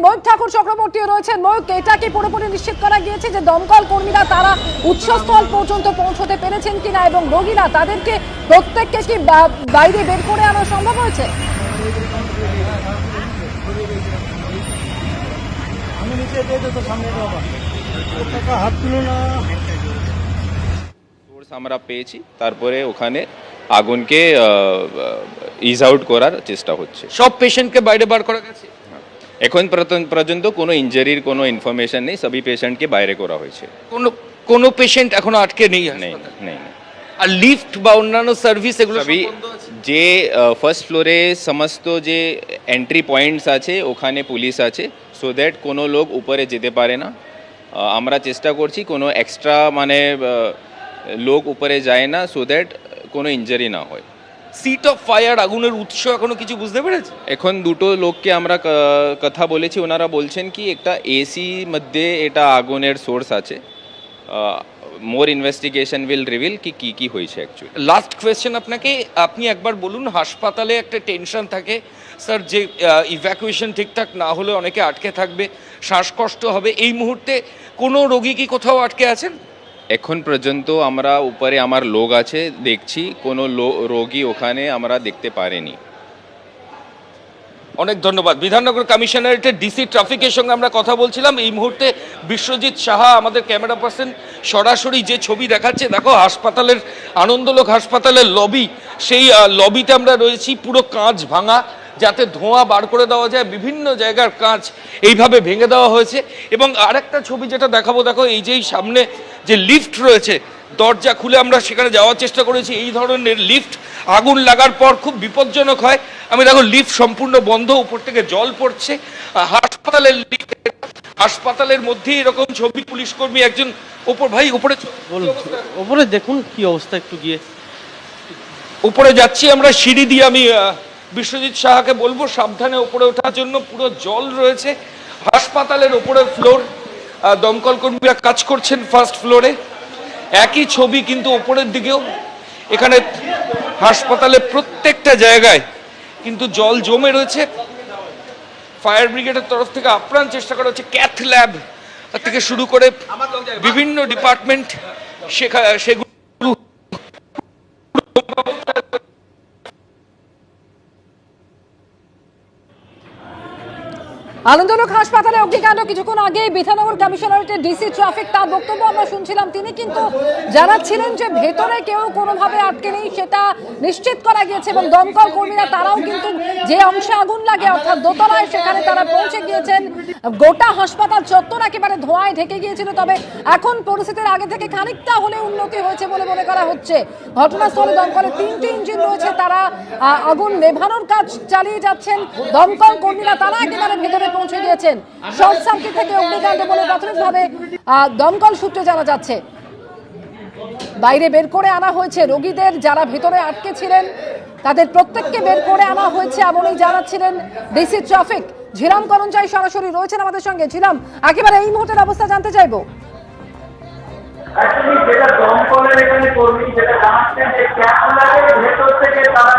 ময়ূক ঠাকুর চক্রবর্তীও রয়েছেন। ময়ূক, এটা কি পুরোপুরি নিশ্চিত করা গিয়েছে যে দমকল কর্মীরা তারা উৎসস্থল পর্যন্ত পৌঁছতে পেরেছেন কিনা এবং রোগীরা তাদেরকে প্রত্যেককে কি বাইরে বের করে আনা সম্ভব হয়েছে? সোর্স আমরা পেয়েছি, তারপরে ওখানে আগুনকে ইজ আউট করার চেষ্টা হচ্ছে। সব পেশেন্টকে বাইরে বার করা গেছে। এখন পর্যন্ত কোনো ইনজারির কোনো ইনফরমেশন নেই, সবই পেশেন্টকে বাইরে করা হয়েছে। কোনো পেশেন্ট এখনো আটকে নেই? নেই নেই। আর লিফট বা অন্যান্য সার্ভিস এগুলো সবই যে ফার্স্ট ফ্লোরে সমস্ত যে এন্ট্রি পয়েন্টস আছে ওখানে পুলিশ আছে, সো দ্যাট কোনো লোক উপরে যেতে পারে না। আমরা চেষ্টা করছি কোনো এক্সট্রা মানে লোক উপরে যায় না, সো দ্যাট কোনো ইনজারি না হয়। সিট অফ ফায়ার, আগুনের উৎস এখনো কিছু বুঝতে পেরেছে? এখন দুটো লোককে আমরা কথা বলেছি, ওনারা বলছেন কি একটা এসি মধ্যে এটা আগুনের সোর্স আছে। মোর ইনভেস্টিগেশন উইল রিভিল কি কি হয়েছে অ্যাকচুয়ালি। লাস্ট কোয়েশ্চেন আপনাকে, আপনি একবার বলুন, হাসপাতালে একটা টেনশন থাকে স্যার যে ইভ্যাকুয়েশন ঠিকঠাক না হলে অনেকে আটকে থাকবে, শ্বাসকষ্ট হবে, এই মুহূর্তে কোনো রোগী কি কোথাও আটকে আছেন? এখন পর্যন্ত আমরা উপরে আমার লোক আছে দেখছি, কোনো রোগী ওখানে আমরা দেখতে পারিনি। অনেক ধন্যবাদ। বিধাননগর কমিশনারেটের ডিসি ট্রাফিকের সঙ্গে আমরা কথা বলছিলাম। এই মুহূর্তে বিশ্বজিৎ সাহা আমাদের ক্যামেরা পার্সন সরাসরি যে ছবি দেখাচ্ছে, দেখো হাসপাতালের আনন্দলোক হাসপাতালের লবি, সেই লবিতে আমরা রয়েছি। পুরো কাঁচ ভাঙা, যাতে ধোঁয়া বার করে দেওয়া যায়, বিভিন্ন জায়গার কাঁচ এইভাবে ভেঙে দেওয়া হয়েছে। এবং আরেকটা ছবি যেটা দেখাবো, দেখো এই যেই সামনে যে লিফট রয়েছে, দরজা খুলে আমরা সেখানে যাওয়ার চেষ্টা করেছি। এই ধরনের লিফট আগুন লাগার পর খুব বিপজ্জনক হয়। আমি দেখো লিফট সম্পূর্ণ বন্ধ, উপর থেকে জল পড়ছে। হাসপাতালের লিফট, হাসপাতালের মধ্যে এরকম ছবি, পুলিশ কর্মী একজন ওপর, ভাই উপরে উপরে দেখুন কি অবস্থা, একটু গিয়ে উপরে যাচ্ছি আমরা সিঁড়ি দিয়ে। আমি বিশ্বজিৎ সাহাকে বলবো সাবধানে উপরে ওঠার জন্য। পুরো জল রয়েছে হাসপাতালের উপরের ফ্লোর, দমকল কর্মীরা কাজ করছেন ফার্স্ট ফ্লোরে। একই ছবি কিন্তু উপরের দিকেও, এখানে হাসপাতালের প্রত্যেকটা জায়গায় কিন্তু জল জমে রয়েছে। ফায়ার ব্রিগেডের তরফ থেকে আপ্রাণ চেষ্টা করা হচ্ছে, ক্যাথ ল্যাব থেকে শুরু করে বিভিন্ন ডিপার্টমেন্ট সেগুলো আনন্দলোক হাসপাতালে অগ্নিকাণ্ড। কিছুক্ষণ আগে বিধাননগর কমিশনারেটের ডিসি ট্রাফিক, তার বক্তব্য আমরা শুনছিলাম। তিনি কিন্তু জানাচ্ছিলেন যে ভেতরে কেউ কোনোভাবে আটকে নেই, সেটা নিশ্চিত করা গিয়েছে এবং দমকল কর্মীরা তারাও কিন্তু যে অংশে আগুন লাগে অর্থাৎ দোতলায়, সেখানে তারা পৌঁছে গিয়েছেন। গোটা হাসপাতাল চত্বর একেবারে ধোঁয়ায় ঢেকে গিয়েছিল, তবে এখন পরিস্থিতির আগে থেকে খানিকটা হলে উন্নতি হয়েছে বলে মনে করা হচ্ছে। ঘটনাস্থলে দমকলের 3টি ইঞ্জিন রয়েছে, তারা আগুন নেভানোর কাজ চালিয়ে যাচ্ছেন। দমকল কর্মীরা তারা একেবারে ভেতরে পৌঁছে গিয়েছেন। শর্ট সার্কিট থেকে অগ্নিকাণ্ড বলে প্রাথমিকভাবে দমকল সূত্রে জানা যাচ্ছে। বাইরে বের করে আনা হয়েছে রোগীদের, যারা ভেতরে আটকে ছিলেন তাদের প্রত্যেককে বের করে আনা হয়েছে এমনই জানাচ্ছিলেন ডিসি ট্রাফিক। ঝিরাম করঞ্জাই সরাসরি রয়েছেন আমাদের সঙ্গে। ঝিরাম, একেবারে এই মুহূর্তের অবস্থা জানতে চাইবো। যেটা দমকলের এখানে কর্মী যেটা জানাচ্ছেন যে ক্যাম্প ভেতর থেকে তারা